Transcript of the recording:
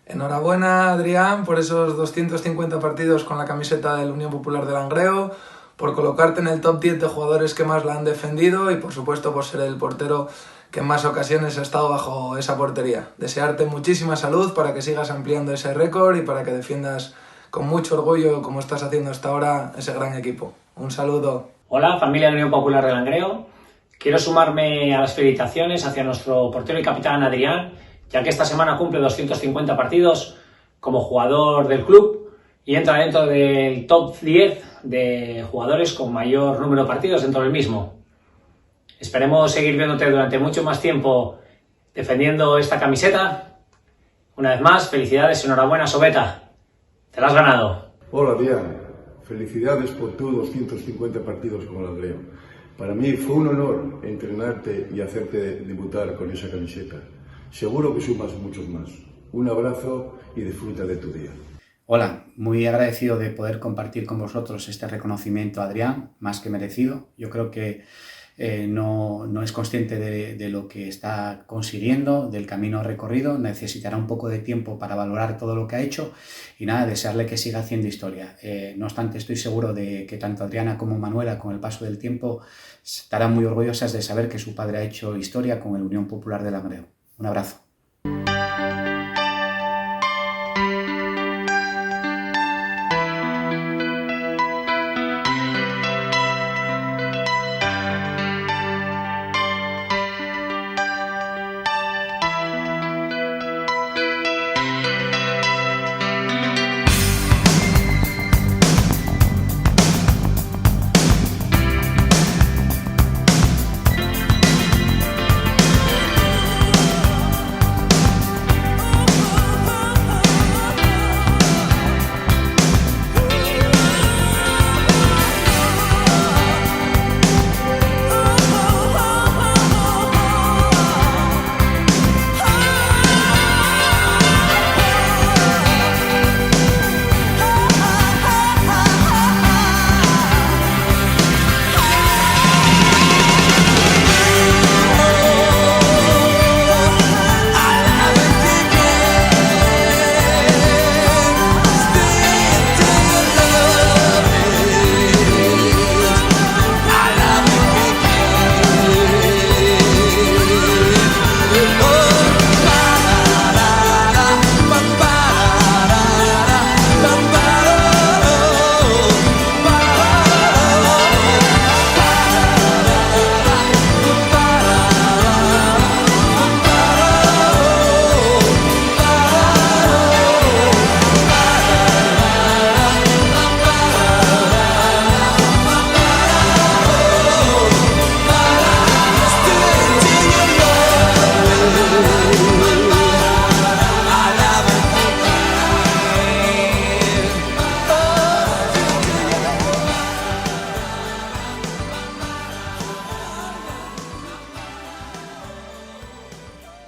Enhorabuena, Adrián, por esos 250 partidos con la camiseta del Unión Popular de Langreo, por colocarte en el top 10 de jugadores que más la han defendido y, por supuesto, por ser el portero que en más ocasiones ha estado bajo esa portería. Desearte muchísima salud para que sigas ampliando ese récord y para que defiendas con mucho orgullo, como estás haciendo hasta ahora, ese gran equipo. Un saludo. Hola, familia de Unión Popular de Langreo. Quiero sumarme a las felicitaciones hacia nuestro portero y capitán Adrián, ya que esta semana cumple 250 partidos como jugador del club y entra dentro del top 10 de jugadores con mayor número de partidos dentro del mismo. Esperemos seguir viéndote durante mucho más tiempo defendiendo esta camiseta. Una vez más, felicidades y enhorabuena, Sobeta. Te la has ganado. Hola, Adrián. Felicidades por tus 250 partidos con el Langreo. Para mí fue un honor entrenarte y hacerte debutar con esa camiseta. Seguro que sumas muchos más. Un abrazo y disfruta de tu día. Hola, muy agradecido de poder compartir con vosotros este reconocimiento a Adrián, más que merecido. Yo creo que no es consciente de lo que está consiguiendo, del camino recorrido, necesitará un poco de tiempo para valorar todo lo que ha hecho y nada, desearle que siga haciendo historia. No obstante, estoy seguro de que tanto Adriana como Manuela, con el paso del tiempo, estarán muy orgullosas de saber que su padre ha hecho historia con el Unión Popular de Langreo. Un abrazo.